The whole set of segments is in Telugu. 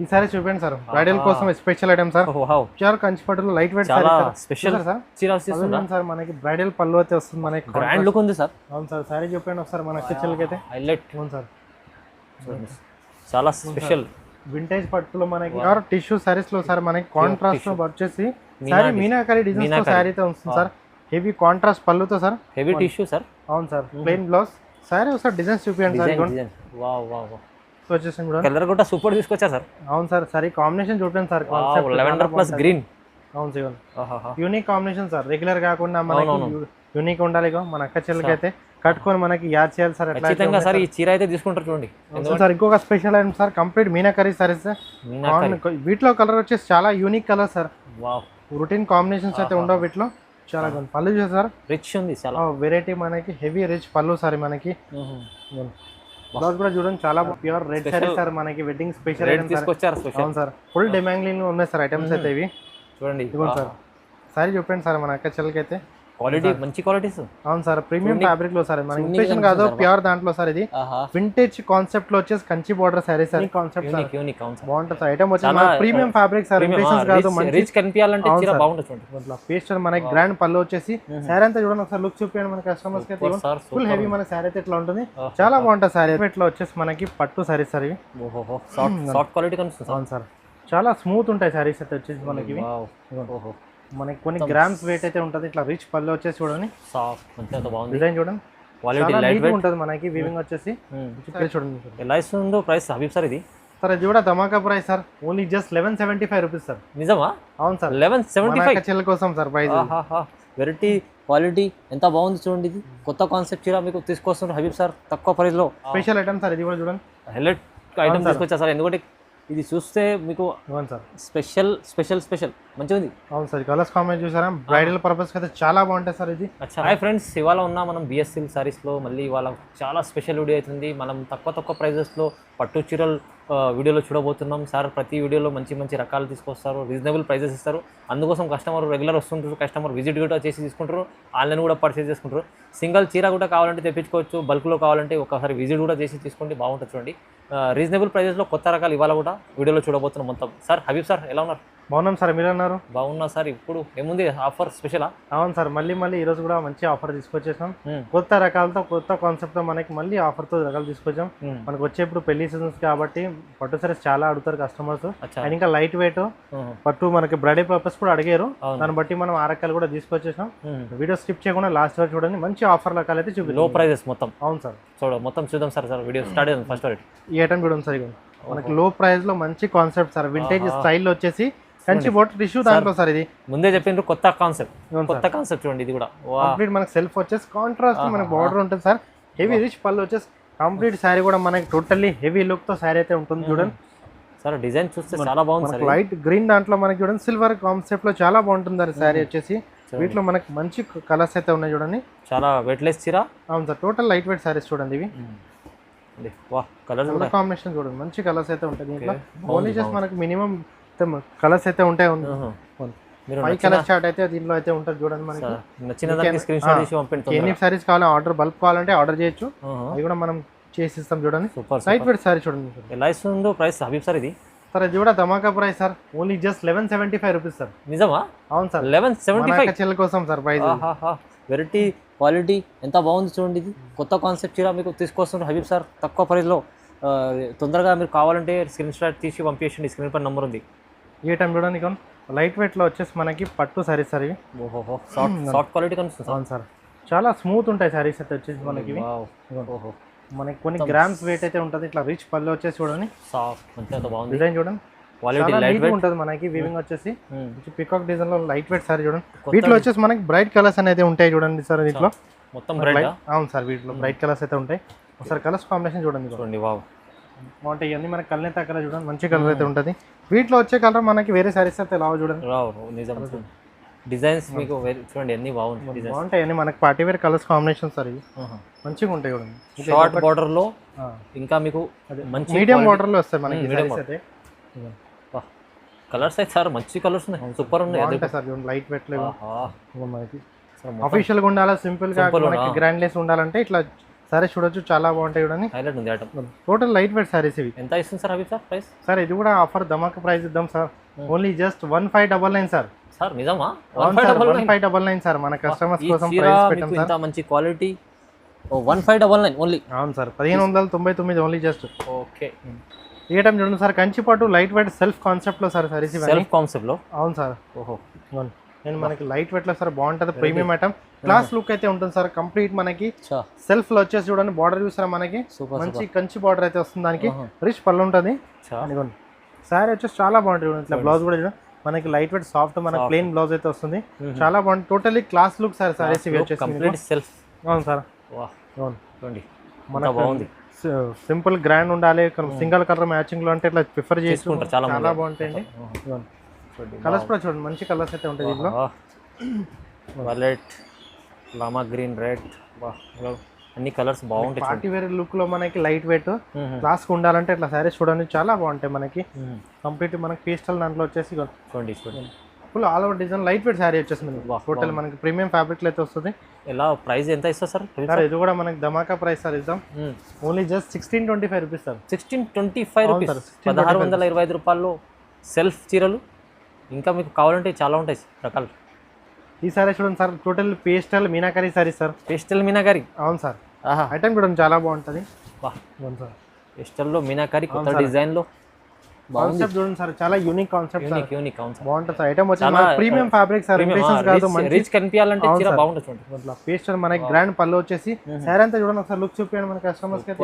ఈ సారీ చూపండి సార్, బ్రైడల్ కోసం special item sir. Wow, pure Kanchi పట్టులో లైట్ వెయిట్ చాలా సారీ స్పెషల్ సార్. చీర వస్తుందా సార్ మనకి బ్రైడల్ పళ్ళు అయితే వస్తుంది మనకి, గ్రాండ్ లుక్ ఉంది సార్. అవును సార్. సారీ చూపండి ఒకసారి మన కిచెన్కి అయితే. హైలైట్. అవును సార్, చాలా స్పెషల్ వింటేజ్ పట్టులో మనకి టిష్యూ సారీస్ లో సార్ మనకి కాంట్రాస్ట్ లో వచ్చేసి సారీ మీనాకరీ డిజైన్ తో సారీ అయితే వస్తుంది సార్. హెవీ కాంట్రాస్ట్ పళ్ళుతో సార్, హెవీ టిష్యూ సార్. అవును సార్. ప్లెయిన్ బ్లౌజ్ సారీ ఒకసారి డిజైన్స్ చూపించండి సార్. వావ్ వావ్ వావ్, వచ్చేసి కూడా కలర్ కూడా సూపర్ తీసుకొచ్చా సార్. అవును సార్. సారీ కాంబినేషన్ చూపించండి సార్. Lavender plus green. అవును sir, unique combination sir. Regular కాకుండా మనకి యూనిక్ ఉండాలి. మన అక్క చెల్లెలకి అయితే కట్టుకొని మనకి యాడ్ చేయాలి సార్. ఖచ్చితంగా సార్ ఈ చీర అయితే తీసుకుంటారు చూడండి సార్. ఇంకొక special item sir, complete meenakari saris. వీటిలో కలర్ వచ్చేసి చాలా unique colour sir. Wow, routine combinations అయితే ఉండవు వీటిలో. చాలా పళ్ళు చూసారు సార్, రిచ్ ఉంది చాలా వెరైటీ మనకి. హెవీ రిచ్ పళ్ళు సార్ మనకి. బ్లౌజ్ కూడా చూడండి చాలా ప్యూర్ రెడ్ సారీ సార్ మనకి. వెడ్డింగ్ స్పెషల్ ఐటమ్ తీసుకొచ్చారు. అవును సార్, ఫుల్ డిమాండింగ్ ఉన్నాయి సార్ ఐటమ్స్ అయితే ఇవి. చూడండి సార్ సారీ చూపండి సార్ మన అక్క చెల్లెలకి అయితే. క్వాలిటీ మంచి క్వాలిటీస్. అవును సార్, ప్రీమియం ఫ్యాబ్రిక్ లో సార్. మన ఇంప్రెషన్ కాదు, ప్యూర్ దాంట్లో సార్. ఇది వింటేజ్ కాన్సెప్ట్ లో వచ్చేసి Kanchi border sorry sir. Concept బాగుంటుంది సార్. ఐటమ్ వచ్చేసి ప్రీమియం ఫ్యాబ్రిక్ సార్. ఇంప్రెషన్స్ కాదు, రిచ్ కనిపించాలంటే చీర బాగుంటుంది. పేస్టర్ మనకి గ్రాండ్ పళ్ళు వచ్చేసి సారీ అంతా చూడండి ఒకసారి. లుక్ చూపించండి మన కస్టమర్స్ కి అయితే. ఫుల్ హెవీ మన సారీ అయితే ఇట్లా ఉంటుంది, చాలా బాగుంటుంది సారీ. ఇట్లా వచ్చేసి మనకి పట్టు సారీ సార్ ఇవి. సాఫ్ట్ క్వాలిటీ కనిపిస్తుంది. అవును సార్, చాలా స్మూత్ ఉంటాయి సారీస్ అయితే వచ్చేసి మనకి. మనకి కొన్ని గ్రామ్స్ వెయిట్ అయితే ఉంటుంది. ఇట్లా రిచ్ పళ్ళు వచ్చేసి చూడండి, డిజైన్ చూడండి, క్వాలిటీ లైట్ వెయిట్ ఉంటుంది మనకి. వీవింగ్ వచ్చేసి చూడండి. ఎలా ఇస్తుందో ప్రైస్ హబీబ్ సార్ ఇది? సార్ ఇది కూడా ధమాకా price sir. Only just 1175 rupees sir. నిజమా? అవును సార్, 1175 చెల్లెల కోసం సార్ ప్రైస్. వెరైటీ క్వాలిటీ ఎంత బాగుంది చూడండి. ఇది కొత్త కాన్సెప్ట్ చీర మీకు తీసుకొస్తున్నారు హబీబ్ సార్ తక్కువ ప్రైస్ లో. స్పెషల్ ఐటమ్ సార్ ఇది కూడా చూడండి, హైలైట్ ఐటమ్ తీసుకొచ్చారు సార్. ఎందుకంటే ఇది చూస్తే మీకు సార్ స్పెషల్ స్పెషల్ స్పెషల్ మంచిగా ఉంది. అవును సార్, కలర్స్ కాంబినేషన్ చూసారా? బ్రైడల్ పర్పస్ అయితే చాలా బాగుంటుంది సార్ ఇది. హాయ్ ఫ్రెండ్స్, ఇవాళ ఉన్న మనం బిఎస్ సిల్క్ సారీస్లో మళ్ళీ ఇవాళ చాలా స్పెషల్ వీడియో అవుతుంది. మనం తక్కువ ప్రైజెస్లో పట్టు చీరలు వీడియోలో చూడబోతున్నాం సార్. ప్రతి వీడియోలో మంచి మంచి రకాలు తీసుకొస్తారు, రీజనబుల్ ప్రైజెస్ ఇస్తారు. అందుకోసం కస్టమర్ రెగ్యులర్ వస్తుంటారు, కస్టమర్ విజిట్ కూడా చేసి తీసుకుంటారు, ఆన్లైన్ కూడా పర్చేస్ చేసుకుంటారు. సింగిల్ చీర కూడా కావాలంటే తెప్పించుకోవచ్చు, బల్క్లో కావాలంటే ఒకసారి విజిట్ కూడా చేసి తీసుకోండి, బాగుంటుంది చూడండి. రీజనబుల్ ప్రైజెస్లో కొత్త రకాలు ఇవాళ కూడా వీడియోలో చూడబోతున్నాం మొత్తం. సార్ హబీబ్ సార్ ఎలా ఉన్నారు? బాగున్నాం సార్, మీరు అన్నారు? బాగున్నా సార్. ఇప్పుడు ఏముంది ఆఫర్ స్పెషలా? అవును సార్, మళ్ళీ ఈరోజు కూడా మంచి ఆఫర్ తీసుకొచ్చేసాం. కొత్త రకాలతో కొత్త కాన్సెప్ట్తో మనకి మళ్ళీ ఆఫర్తో రకాలు తీసుకొచ్చాం. మనకు వచ్చేప్పుడు పెళ్లి సీజన్స్ కాబట్టి పట్టు సారీస్ చాలా అడుగుతారు కస్టమర్స్. అండ్ ఇంకా లైట్ వెయిట్ పట్టు మనకి బ్రైడల్ పర్పస్ కూడా అడిగారు, దాన్ని బట్టి మనం ఆ రకాలు కూడా తీసుకొచ్చేసాం. వీడియో స్కిప్ చేయకుండా లాస్ట్ వరకు చూడండి, మంచి ఆఫర్ రకాలు అయితే చూపి. లో ప్రైజెస్ మొత్తం. అవును సార్, మొత్తం చూద్దాం సార్. వీడియో స్టార్ట్ చేద్దాం. ఫస్ట్ ఈ ఐటమ్ చూడండి సార్, మనకి లో ప్రైస్ లో మంచి కాన్సెప్ట్ సార్. వింటేజ్ స్టైల్లో వచ్చేసి కంచి బోర్డర్ టిష్యూ దాంట్లో సార్. ఇది ముందే చెప్పిండ్రు కొత్త కాన్సెప్ట్ చూడండి. ఇది కూడా కంప్లీట్ మనకి సెల్ఫ్ వచ్చేసి కాంట్రాస్ట్ మనకి బార్డర్ ఉంటుంది సార్. హెవీ రిచ్ పళ్ళు వచ్చేసి కంప్లీట్ శారీ కూడా మనకి టోటల్లీ హెవీ లుక్ తో శారీ అయితే ఉంటుంది చూడండి సార్. డిజైన్ చూస్తే చాలా బాగుంది. లైట్ గ్రీన్ దాంట్లో మనకి చూడండి సిల్వర్ కాన్సెప్ట్ లో చాలా బాగుంటుంది సార్ శారీ వచ్చేసి. వీటిలో మనకి మంచి కలర్స్ అయితే ఉన్నాయి చూడండి, చాలా వెయిట్లెస్ చీర. అవును sir, total light weight saris చూడండి ఇవి. కలర్ కాంబినేషన్ చూడండి, మంచి కలర్స్ అయితే ఉంటాయి దీంట్లో. ఓన్లీ జస్ట్ మనకి మినిమం కలర్స్ అయితే ఉంటాయి. 5 కలర్ చార్ట్ అయితే దీంట్లో అయితే ఉంటుంది చూడండి. మనకి ఎన్ని సారీస్ కావాలి, ఆర్డర్ బల్క్ కావాలంటే ఆర్డర్ చేయొచ్చు, అది కూడా మనం చేసి ఇస్తాం చూడండి. లైట్ వెయిట్ సారీ చూడండి. ఎలా ఇస్తుందో ప్రైస్ హబీబ్ సార్ ఇది? సార్ ఇది కూడా ధమాకా price sir. Only just 1175 rupees sir. నిజమా? అవును సార్, 1175 చెల్లెల కోసం సార్ ప్రైస్. వెరైటీ క్వాలిటీ ఎంత బాగుంది చూడండి. ఇది కొత్త కాన్సెప్ట్ చీర మీకు తీసుకొస్తున్నారు హబీబ్ సార్ తక్కువ ప్రైస్లో. తొందరగా మీరు కావాలంటే స్క్రీన్ షాట్ తీసి పంపించండి, స్క్రీన్ పై నెంబర్ ఉంది. ఈ ఐటమ్ చూడండి, లైట్ వెయిట్ లో వచ్చేసి మనకి పట్టు సారీస్ సార్ ఇవి. సాఫ్ట్ క్వాలిటీ కనిపిస్తుంది. అవును సార్, చాలా స్మూత్ ఉంటాయి సారీస్ అయితే వచ్చేసి మనకి. మనకి కొన్ని గ్రామ్స్ వెయిట్ అయితే ఉంటుంది. ఇట్లా రిచ్ పళ్ళు వచ్చేసి చూడండి, డిజైన్ చూడండి, క్వాలిటీ లైట్ వెయిట్ ఉంటుంది మనకి. వీవింగ్ వచ్చేసి పికాక్ డిజైన్ లో లైట్ వెయిట్ సారీ చూడండి. వీటిలో వచ్చేసి మనకి బ్రైట్ కలర్స్ అనేది ఉంటాయి చూడండి సార్. దీంట్లో మొత్తం బ్రైట్. అవును సార్, వీటిలో బ్రైట్ కలర్స్ అయితే ఉంటాయి. ఒకసారి కలర్స్ కాంబినేషన్ చూడండి. బాగుంటాయి ఇవన్నీ. మనకి కల్నేత కలర్ చూడండి, మంచి కలర్ అయితే ఉంటుంది. వీటిలో వచ్చే కలర్ మనకి వేరే సారీస్ అయితే రావు చూడండి. డిజైన్స్ మీకు చూడండి అన్ని బాగుంటాయి అన్ని. మనకి party wear colours combination sir ఇవి మంచిగా ఉంటాయి చూడండి. షార్ట్ బార్డర్ లో ఇంకా మీకు మంచి మీడియం బార్డర్ లో వస్తాయి మనకి అయితే. కలర్స్ అయితే సార్ మంచి కలర్స్ ఉన్నాయి, సూపర్ ఉన్నాయి సార్. లైట్ వెయిట్ లేవు మనకి. అఫీషియల్ గా ఉండాలా, సింపుల్ గా మనకి గ్రాండ్ లెస్ ఉండాలంటే ఇట్లా సారీస్ చూడొచ్చు, చాలా బాగుంటాయి చూడండి. హైలైట్ ఉంది item. Total light weight saris ఇవి. ఎంత ఇస్తుంది sir Habib sir price? Sir ఇది కూడా ఆఫర్ ధమాకా ప్రైస్ ఇద్దాం sir, only just 1599 sir. Sir నిజమా? 1599 సార్, మన కస్టమర్స్ కోసం ప్రైస్ పెట్టాం సార్. ఇంత మంచి క్వాలిటీ 1599 ఓన్లీ. అవును సార్, 1599 ఓన్లీ జస్ట్. ఓకే. ఈ ఐటమ్ చూడండి సార్, కంచిపాటు లైట్ వెయిట్ సెల్ఫ్ కాన్సెప్ట్ లో సార్ సారీస్ ఇవి. సెల్ఫ్ కాన్సెప్ట్ లో? అవును సార్. ఓహో. నేను మనకి లైట్ వెయిట్ లో సార్ బాగుంటది, ప్రీమియం ఐటమ్, క్లాస్ లుక్ అయితే ఉంటుంది సార్. కంప్లీట్ మనకి సెల్ఫ్ లో వచ్చేసి చూడండి, బార్డర్ చూసారా మనకి మంచి కంచి బార్డర్ అయితే వస్తుంది, దానికి రిచ్ పళ్ళు ఉంటుంది. సారీ వచ్చేసి చాలా బాగుంటుంది చూడండి. ఇట్లా బ్లౌజ్ కూడా చూడండి మనకి లైట్ వెయిట్ సాఫ్ట్, మనకి ప్లెయిన్ బ్లౌజ్ అయితే వస్తుంది, చాలా బాగుంటుంది. Totally class look sir saris ఇవి వచ్చేసి. సెల్ఫ్. అవును సార్. అవును, మనకు బాగుంది. సింపుల్ గ్రాండ్ ఉండాలి, సింగిల్ కలర్ మ్యాచింగ్ లో అంటే ఇట్లా ప్రిఫర్ చేసుకుంటారు, చాలా బాగుంటాయండి. కలర్స్ కూడా చూడండి, మంచి కలర్స్ అయితే ఉంటాయి దీంట్లో. వైలెట్, లామా గ్రీన్, రెడ్, అన్ని కలర్స్ బాగుంటాయి. పార్టీ వేర్ లుక్ లో మనకి లైట్ వెయిట్ క్లాస్ ఉండాలంటే ఇట్లా సారీస్ చూడండి, చాలా బాగుంటాయి మనకి. కంప్లీట్ మనకి పేస్టల్ దాంట్లో వచ్చేసి full all over design light weight sorry వచ్చేసింది. టోటల్ మనకి ప్రీమియం ఫ్యాబ్రిక్ అయితే వస్తుంది. ఎలా ప్రైస్ ఎంత ఇస్తారు సార్? సార్ ఇది కూడా మనకి ధమాకా ప్రైస్ సార్ ఇద్దాం, only just 1625 rupees sir. 1625 rupees, 1625 రూపాయల్లో సెల్ఫ్ చీరలు. ఇంకా మీకు కావాలంటే చాలా ఉంటాయి రకాలు. ఈ సారీ చూడండి sir, total pastel meenakari sorry sir. Pastel meenakari? అవును సార్. ఐటమ్ కూడా చాలా బాగుంటుంది. సార్ పేస్టల్లో మీనాకరీ కొత్త డిజైన్ లో కాన్సెప్ట్ చూడండి సార్, చాలా యూనిక్ కాన్సెప్ట్, యూనిక్ కాన్సెప్ట్ బాగుంటుంది సార్. ఐటమ్ వచ్చి ప్రీమియం ఫ్యాబ్రిక్ సార్, ఇంప్రెషన్స్ కాదు, మంచి రిచ్ కనిపించాలంటే చీర బాగుంటుంది. ఇట్లా పేస్టల్ మనకి గ్రాండ్ పళ్ళు వచ్చేసి సారీ అంతా చూడండి ఒకసారి లుక్ చూపించండి మన కస్టమర్స్ కి.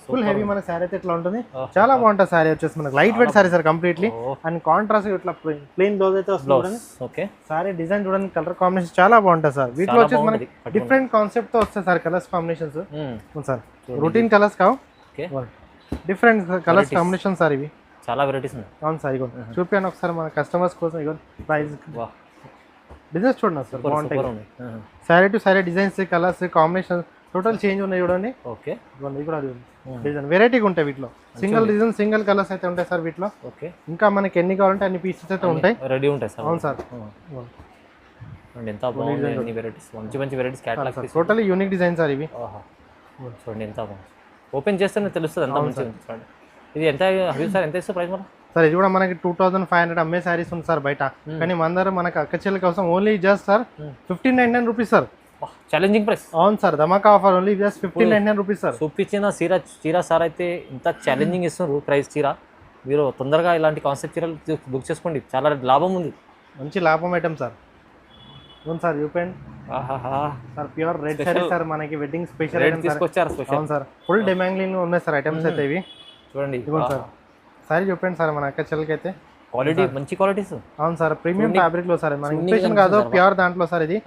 ఫుల్ హెవీ మన సారీ అయితే ఇట్లా ఉంటుంది, చాలా బాగుంటుంది సారీ వచ్చేసి మనకి light wait sorry sir completely. And contrast ఇట్లా ప్లెయిన్ బ్లౌజ్ అయితే వస్తుంది. ఓకే. సారీ డిజైన్ చూడండి, కలర్ కాంబినేషన్ చాలా బాగుంటుంది సార్. వీటిలో వచ్చేసి మనకి డిఫరెంట్ కాన్సెప్ట్ తో వస్తాయి sir colours combinations sir. Routine colours కావు, డిఫరెంట్ కలర్స్ కాంబినేషన్ సార్ ఇవి. చాలా వెరైటీస్ ఉన్నాయి. అవును సార్, ఇగో చూపించాను ఒకసారి మన కస్టమర్స్ కోసం. ఇగో ప్రైస్ డిజైన్స్ చూడండి సార్, బాగుంటాయి. Sorry to sorry designs, colours combination total change ఉన్నాయి చూడండి. ఓకే. ఇది కూడా డిజైన్ వెరైటీగా ఉంటాయి వీటిలో. సింగిల్ డిజైన్ సింగిల్ కలర్స్ అయితే ఉంటాయి సార్ వీటిలో. ఓకే. ఇంకా మనకి ఎన్ని కావాలంటే అన్ని పీసెస్ అయితే ఉంటాయి, రెడీ ఉంటాయి సార్. అవును సార్. ఎంత బాగుంది, అన్ని వెరైటీస్, మంచి varieties catalogue. Totally unique design sir ఇవి. చూడండి ఎంత బాగుంది, ఓపెన్ చేస్తేనే తెలుస్తుంది ఎంత మంచిగా. చూడండి ఇది ఎంత హబీబ్ సార్, ఎంత ఇస్తుంది ప్రైస్ మనం? సార్ ఇది కూడా మనకి 2500 అమ్మే సారీస్ ఉంది సార్ బయట, కానీ మన దగ్గర మనకి అక్కచెల్లి కోసం only just sir 1599 rupees sir. Challenging price. అవును సార్, ధమాకా offer only just 1599 rupees sir. చూపించిన చీర సార్ అయితే ఇంత ఛాలెంజింగ్ ఇస్తున్నారు ప్రైస్ చీర. మీరు తొందరగా ఇలాంటి కాన్సెప్ట్ చీరలు బుక్ చేసుకోండి, చాలా లాభం ఉంది, మంచి లాభం ఐటమ్ సార్. అవును సార్, యూపెన్ sir pure red sari sir, మనకి వెడ్డింగ్ స్పెషల్ ఐటమ్ తీసుకొచ్చారు. అవును సార్, ఫుల్ డిమాండ్ ఉన్నాయి సార్ ఐటమ్స్ అయితే ఇవి. చూడండి సార్, సారీ చూపండి సార్ మన అక్క చెల్లెలకి అయితే. క్వాలిటీ మంచి క్వాలిటీస్. అవును సార్, ప్రీమియం ఫ్యాబ్రిక్ లో సార్, మన ఇంప్రెషన్ కాదు ప్యూర్ దాంట్లో సార్. ఇది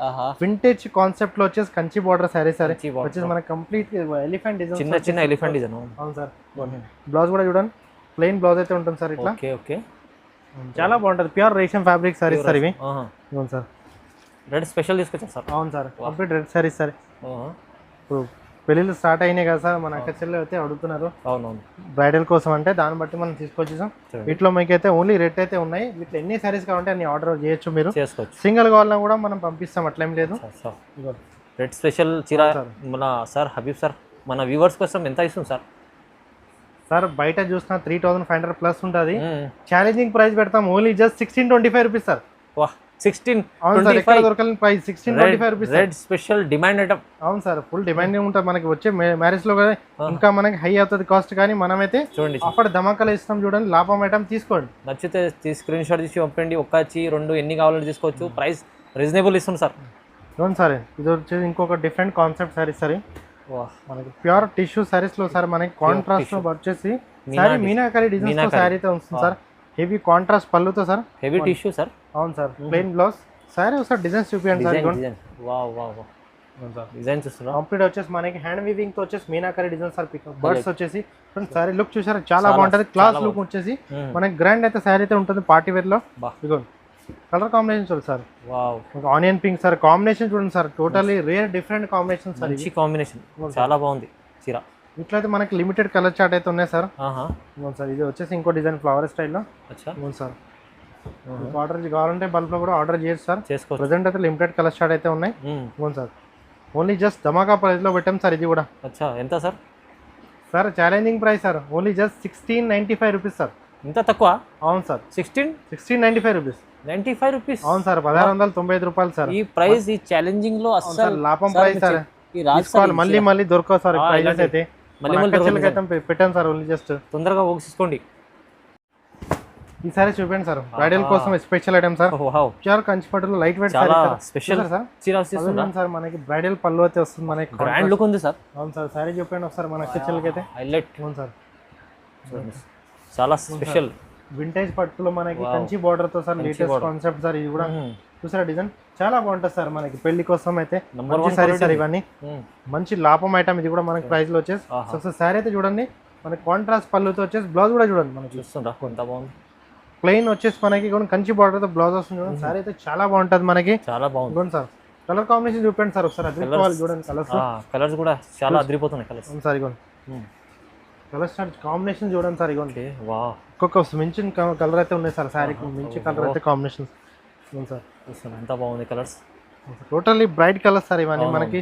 వింటేజ్ కాన్సెప్ట్ లో వచ్చేసి కంచి బార్డర్ సారీ సార్ వచ్చేసి మన కంప్లీట్ ఎలిఫెంట్ డిజైన్, చిన్న ఎలిఫెంట్ డిజైన్. అవును సార్. బ్లౌజ్ కూడా చూడండి, ప్లెయిన్ బ్లౌజ్ అయితే ఉంటుంది సార్ ఇట్లా. ఓకే. చాలా బాగుంటుంది, ప్యూర్ రేషం ఫ్యాబ్రిక్ సారీస్ సార్ ఇవి. అవును సార్, రెడ్ స్పెషల్ తీసుకొచ్చారు సార్. అవును sir, complete red saris sir. ఇప్పుడు పెళ్ళిళ్ళు స్టార్ట్ అయినాయి కదా సార్, మన అక్క చెల్లెలు అయితే అడుగుతున్నారు బ్రైడల్ కోసం, అంటే దాన్ని బట్టి మనం తీసుకొచ్చేసాం. వీటిలో మీకు అయితే ఓన్లీ రెడ్ అయితే ఉన్నాయి. వీటిలో ఎన్ని సారీస్ కావాలంటే అన్ని ఆర్డర్ చేయొచ్చు, మీరు సింగిల్ కావాలన్నా కూడా మనం పంపిస్తాం, అట్లేం లేదు. రెడ్ స్పెషల్ చీర మన సార్ హబీబ్ సార్ మన వ్యూవర్స్ కోసం ఎంత ఇస్తుంది సార్? సార్ బయట చూసిన 3500 ప్లస్ ఉంటుంది, ఛాలెంజింగ్ ప్రైస్ పెడతాం only just 1625 rupees sir. 1625 rupees. Red special demand item. అవును సార్, ఫుల్ డిమాండ్ ఉంటుంది మనకి వచ్చే మ్యారేజ్ లో కదా, ఇంకా మనకి హై అవుతుంది కాస్ట్, కానీ మనమైతే చూడండి అప్పుడు ధమాకాలు ఇస్తాం చూడండి, లాభం ఐటమ్ తీసుకోండి. నచ్చితే స్క్రీన్ షాట్ తీసి పంపండి, ఒక్కచి రెండు ఎన్ని కావాలో తీసుకోవచ్చు, ప్రైస్ రీజనబుల్ ఇస్తుంది సార్. అవును సార్, ఇది వచ్చేసి ఇంకొక డిఫరెంట్ కాన్సెప్ట్ సారీ సార్, మనకి ప్యూర్ టిష్యూ సారీస్ లో సార్, మనకి కాంట్రాస్ట్ లో వచ్చేసి సారీ మీనాకరీ డిజైన్ తో సారీ అయితే వస్తుంది సార్. హెవీ కాంట్రాస్ట్ పళ్ళుతో సార్, హెవీ టిష్యూ సార్. అవును సార్, ప్లెయిన్ బ్లౌజ్ సారీ ఒకసారి డిజైన్స్ చూపించండి సార్. డిజైన్స్ వస్తున్నా కంప్లీట్ వచ్చేసి మనకి హ్యాండ్ వీవింగ్ తో వచ్చేసి meenakari design sir. Pick birds వచ్చేసి సారీ లుక్ చూసారా, చాలా బాగుంటది, క్లాస్ లుక్ వచ్చేసి మనకి గ్రాండ్ అయితే సారీ అయితే ఉంటుంది పార్టీ వేర్ లో. ఇదిగోండి కలర్ కాంబినేషన్ చూడండి sir, onion pink sir combination చూడండి sir, totally rare different combination sir. మంచి కాంబినేషన్, చాలా బాగుంది చీర. ఇట్లయితే మనకి లిమిటెడ్ కలర్ చార్ట్ అయితే ఉన్నాయి సార్. అవును సార్, ఇది వచ్చేసి ఇంకో డిజైన్ ఫ్లవర్ స్టైల్లో. అవును సార్, ఆర్డర్ కావాలంటే బల్బ్ లో కూడా ఆర్డర్ చేయొచ్చు సార్, చేసుకోవచ్చు. ప్రెసెంట్ అయితే లిమిటెడ్ కలర్ చార్ట్ అయితే ఉన్నాయి. అవును సార్, ఓన్లీ జస్ట్ ధమాకా ప్రైస్లో పెట్టాం సార్ ఇది కూడా. అచ్చా ఎంత sir? Sir challenging price sir, only just 1695 rupees sir. ఇంత తక్కువ? అవును సార్, 1695 రూపీస్. 95 రూపీస్? అవును సార్, 1695 రూపాయలు సార్. ఈ ప్రైస్ ఈ ఛాలెంజింగ్ లో అసలు లాభం ప్రైస్ సార్. మళ్ళీ మళ్ళీ దొరకవు సార్ ప్రైజెస్ అయితే. పెట్టాం సార్ ఓన్లీ జస్ట్. తొందరగా తీసుకోండి. ఈసారి చూపండి సార్, బ్రైడల్ కోసం స్పెషల్ ఐటమ్ సార్. ప్యూర్ కంచిపట్టులో లైట్ వెయిట్ చాలా స్పెషల్ సార్. సార్ మనకి బ్రైడల్ పళ్ళు అయితే వస్తుంది, మనకి గ్రాండ్ లుక్ ఉంది సార్. అవును సార్, సారీ చూపండి ఒకసారి మన అక్కచెల్లకి అయితే హైలైట్. అవును సార్, చాలా స్పెషల్ వింటేజ్ పట్టులో మనకి కంచి బార్డర్ తో సార్. లేటెస్ట్ కాన్సెప్ట్ సార్ ఇది కూడా. చూసారా డిజైన్ చాలా బాగుంటుంది సార్, మనకి పెళ్లి కోసం అయితే సారీ సార్. ఇవన్నీ మంచి లాభం ఐటమ్, ఇది కూడా మనకి ప్రైస్ లో వచ్చేసి. సో సారీ అయితే చూడండి, మనకి కాంట్రాస్ట్ పళ్ళుతో వచ్చేసి బ్లౌజ్ కూడా చూడండి మనకి. చూస్తుందా కొంత బాగుంది. ప్లెయిన్ వచ్చేసి మనకి కంచి బార్డర్ తో బ్లౌజ్ వస్తుంది చూడండి. సారీ అయితే చాలా బాగుంటుంది మనకి. చాలా బాగుంది సార్. కలర్ కాంబినేషన్ చూపండి సార్ ఒకసారి, అదిరిపోవాలి చూడండి. కలర్స్ కూడా చాలా అదిరిపోతున్నాయి కలర్స్. సార్ ఇగోండి కలర్ స్టార్ట్ కాంబినేషన్ చూడండి సార్. ఇగోండి ఒక్కొక్క మించిన కలర్ అయితే ఉన్నాయి సార్, శారీకి మించి కలర్ అయితే కాంబినేషన్ సార్. ఎంత బాగుంది colours, totally bright colours sir ఇవన్నీ. మనకి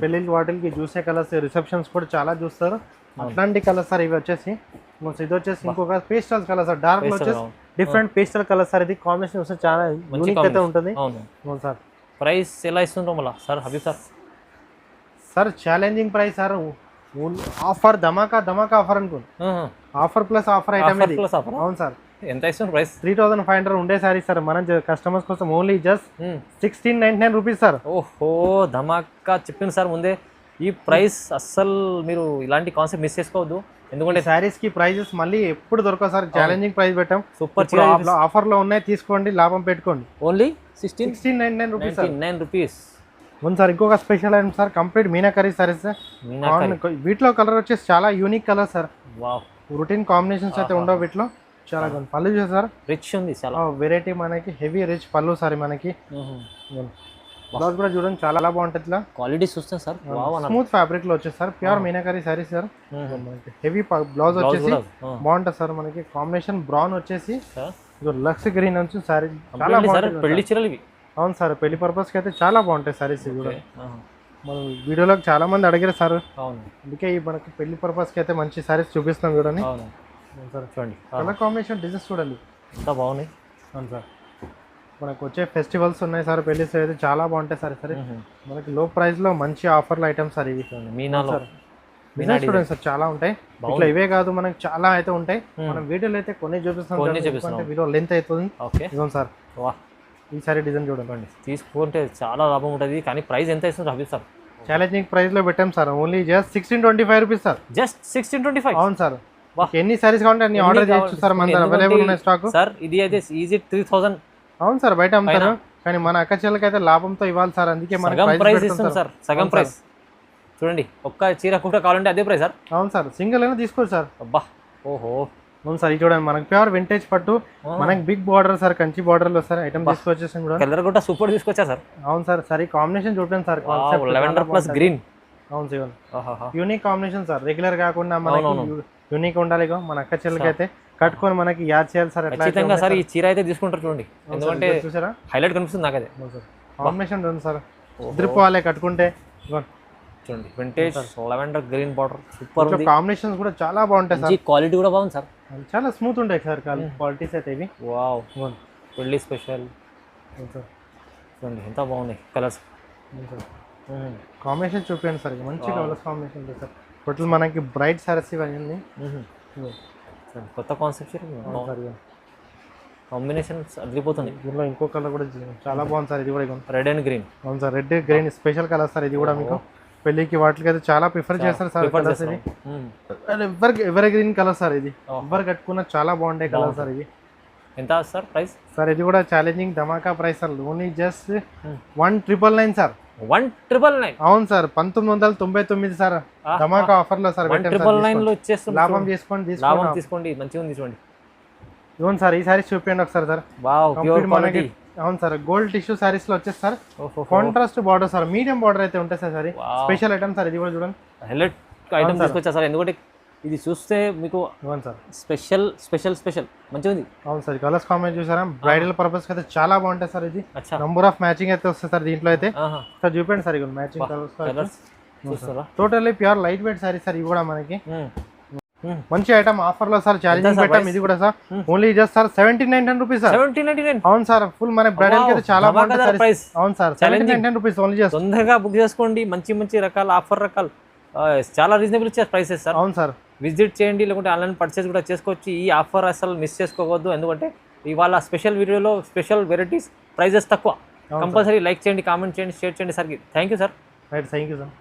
పెళ్ళిళ్ళకి వాటికి చూసే కలర్స్, రిసెప్షన్స్ కూడా చాలా చూస్తారు అట్లాంటి కలర్స్ సార్ ఇవి వచ్చేసి. ఇది వచ్చేసి ఇంకొక పేస్టల్ కలర్ సార్, డార్క్ లో వచ్చేసి డిఫరెంట్ పేస్టల్ కలర్ సార్. ఇది కాంబినేషన్ వస్తే చాలా యూనిక్ అయితే ఉంటుంది. అవును సార్. ప్రైస్ ఎలా ఇస్తుండ్రో మళ్ళీ sir Habib sir? Sir challenging price sir, offer ధమాకా ఆఫర్ అనుకోండి. ఆఫర్ ప్లస్ ఆఫర్ ఐటమ్ ఇది. అవును సార్. ఎంత ఇస్తుంది ప్రైస్? 3500 ఉండే సారీ సార్, మన కస్టమర్స్ కోసం ఓన్లీ జస్ట్ 1699 రూపీస్ సార్. ఓహో ధమాకా చెప్పింది సార్ ముందే. ఈ ప్రైస్ అస్సలు మీరు ఇలాంటి కాన్సెప్ట్ మిస్ చేసుకోవద్దు, ఎందుకంటే శారీస్ కి ప్రైజెస్ మళ్ళీ ఎప్పుడు దొరకవు సార్. ఛాలెంజింగ్ ప్రైస్ పెట్టాం, సూపర్ ఆఫర్ లో ఉన్నాయి, తీసుకోండి, లాభం పెట్టుకోండి. Only 1699 rupees. అవును సార్. ఇంకొక special item sir, complete meenakari saris sir. వీటిలో కలర్ వచ్చేసి చాలా unique colour sir. Routine combinations అయితే ఉండవు వీటిలో. చాలా పళ్ళు చూసారు, రిచ్ ఉంది, చాలా వెరైటీ మనకి హెవీ రిచ్ పళ్ళు సార్. మనకి బ్లౌజ్ కూడా చూడండి చాలా బాగుంటుంది. ఇట్లా క్వాలిటీ చూస్తాను సార్, స్మూత్ ఫ్యాబ్రిక్ లో వచ్చేసి sir, pure meenakari sorry sir. Heavy blouse వచ్చేసి బాగుంటుంది సార్. మనకి కాంబినేషన్ బ్రౌన్ వచ్చేసి లక్స్ గ్రీన్ వచ్చి సారీ చాలా బాగుంటుంది. పెళ్లి చీరలు ఇవి. అవును సార్, పెళ్లి పర్పస్ కి అయితే చాలా బాగుంటాయి సారీస్ ఇవి కూడా. మన వీడియోలో చాలా మంది అడిగారు సార్, అందుకే మనకి పెళ్లి పర్పస్ కి అయితే మంచి సారీస్ చూపిస్తాం చూడండి. సార్ చూడండి కలర్ కాంబినేషన్, డిజైన్స్ చూడండి ఎంత బాగున్నాయి. అవును సార్. మనకు వచ్చే ఫెస్టివల్స్ ఉన్నాయి సార్, పెళ్లి అయితే చాలా బాగుంటాయి సార్. సరే మనకి లో ప్రైస్ లో మంచి ఆఫర్లు ఐటమ్స్ సార్ ఇవి. మీనాలో డిజైన్స్ చూడండి సార్ చాలా ఉంటాయి. ఇట్లా ఇవే కాదు, మనకి చాలా అయితే ఉంటాయి. మనం వీడియోలో అయితే కొన్ని చూపిస్తాం, వీడియో లెంత్ అవుతుంది. ఇదిగోండి సార్, ఈ సారీ డిజైన్ చూడండి. తీసుకుంటే చాలా లాభం ఉంటుంది, కానీ ప్రైస్ ఎంత ఇస్తుంది హబీబ్ సార్? ఛాలెంజింగ్ ప్రైస్ లో పెట్టాం sir, only just 1625 rupees sir. Just 1625? అవును సార్. ఎన్ని సారీస్ కావాలంటే అన్ని ఆర్డర్ చేయొచ్చు సార్, మన దగ్గర అవైలబుల్ ఉన్నాయి స్టాక్ సార్. ఇది అయితే ఈజీ 3000. అవును సార్, బయట అమ్ముతారు, కానీ మన అక్కచెల్లకి అయితే లాభంతో ఇవ్వాలి సార్, అందుకే మన ప్రైస్ ఇస్తాం సార్. సగం ప్రైస్ చూడండి, ఒక్క చీర కూడా కావాలంటే అదే ప్రైస్ సార్. అవును సార్, సింగిల్ అయినా తీసుకోవచ్చు సార్. అబ్బా ఓహో. అవును సార్, ఇది చూడండి మనకి ప్యూర్ వింటేజ్ పట్టు, మనకి big border sir, Kanchi border లో సార్ ఐటమ్ తీసుకొచ్చేసాం కూడా. కలర్ కూడా సూపర్ తీసుకొచ్చా సార్. అవును సార్. సరే కాంబినేషన్ చూడండి సార్, లెవెండర్ ప్లస్ గ్రీన్. అవును sir, unique combination sir. Regular కాకుండా మనకి యూనిక్ ఉండాలి. మన అక్క చెల్లెలకి అయితే కట్టుకొని మనకి యాడ్ చేయాలి సార్. ఖచ్చితంగా సార్ ఈ చీర అయితే తీసుకుంటారు చూడండి, ఎందుకంటే చూసారా హైలైట్ కనిపిస్తుంది నాకైతే. కాంబినేషన్ ఉంది సార్, ఇద్దరిపోవాలి కట్టుకుంటే. చూడండి vintage lavender green border super ఉంది. కాంబినేషన్స్ కూడా చాలా బాగుంటాయి సార్, క్వాలిటీ కూడా బాగుంది సార్, చాలా స్మూత్ ఉంటాయి సార్ క్వాలిటీస్ అయితే ఇవి. వావ్, పెళ్లి స్పెషల్ చూడండి ఎంత బాగున్నాయి కలర్స్. కాంబినేషన్ చూపించండి సార్, మంచి కలర్స్ కాంబినేషన్ ఉంటుంది సార్. టోటల్ మనకి బ్రైట్ సారీస్ ఇవన్నీ కొత్త కాన్సెప్ట్ కాంబినేషన్స్ అదిరిపోతుంది. దీనిలో ఇంకో కలర్ కూడా చాలా బాగుంది సార్, ఇది కూడా రెడ్ అండ్ గ్రీన్. అవును sir, red green special colour sir. ఇది కూడా మీకు పెళ్లికి వాటికి అయితే చాలా ప్రిఫర్ చేస్తారు సార్ కలర్స్ ఇవి. ఎవర్ గ్రీన్ కలర్ సార్, ఇది ఎవరు కట్టుకున్న చాలా బాగుండే కలర్ సార్ ఇది. ఎంత సార్ ప్రైస్? సార్ ఇది కూడా ఛాలెంజింగ్ ధమాకా price sir, only just 1999 sir. 1999? అవును సార్, 1999 సార్. ధమాకా ఆఫర్ లో సార్, 1999 లో వచ్చేస్తుంది. లాభం తీసుకోండి మంచిగా ఉంది చూడండి. ఇవ్వండి సార్, ఈ సారీస్ చూపించండి ఒకసారి సార్. Wow, pure quality. అవును సార్, గోల్డ్ టిష్యూ సారీస్ లో వచ్చేసి sir contrast border sir, medium border అయితే ఉంటాయి సార్. స్పెషల్ ఐటమ్ సార్, ఇది కూడా చూడండి హైలైట్ ఐటమ్ తీసుకొచ్చా సార్, ఎందుకంటే ఇది చూస్తే మీకు అవును సార్. స్పెషల్ స్పెషల్ స్పెషల్ మంచిగా ఉంది. అవును సార్, కలర్స్ కాంబినేషన్ చూసారా, బ్రైడల్ పర్పస్ అయితే చాలా బాగుంటాయి సార్. ఇది అచ్చా నంబర్ ఆఫ్ మ్యాచింగ్ అయితే వస్తుంది సార్ దీంట్లో అయితే. ఆహా. సార్ చూపండి సార్, ఇక మ్యాచింగ్ కలర్స్ చూస్తారా? Totally pure light weight sorry sir. ఇవి కూడా మనకి మంచి ఐటమ్ ఆఫర్ లో సార్, ఎంత ఛాలెంజింగ్ సార్ పెట్టాం. ఇది కూడా sir only just sir 1799 rupees sir. 1799. అవును సార్, ఫుల్ మన బ్రైడల్ కి అయితే చాలా బాగుంటుంది సార్. ప్రైస్. అవును సార్, 1799 రూపీస్ ఓన్లీ జస్ట్. తొందరగా బుక్ చేసుకోండి, మంచి మంచి రకాల ఆఫర్ రకాలు చాలా రీజనబుల్ ఇచ్చే ప్రైసెస్ సార్. అవును సార్, విజిట్ చేయండి, లేకుంటే ఆన్లైన్ పర్చేస్ కూడా చేసుకోవచ్చు. ఈ ఆఫర్ అసలు మిస్ చేసుకోవద్దు, ఎందుకంటే ఇవాళ స్పెషల్ వీడియోలో స్పెషల్ వెరైటీస్, ప్రైజెస్ తక్కువ. కంపల్సరీ లైక్ చేయండి, కామెంట్ చేయండి, షేర్ చేయండి sir. Thank you sir. Right, thank you sir.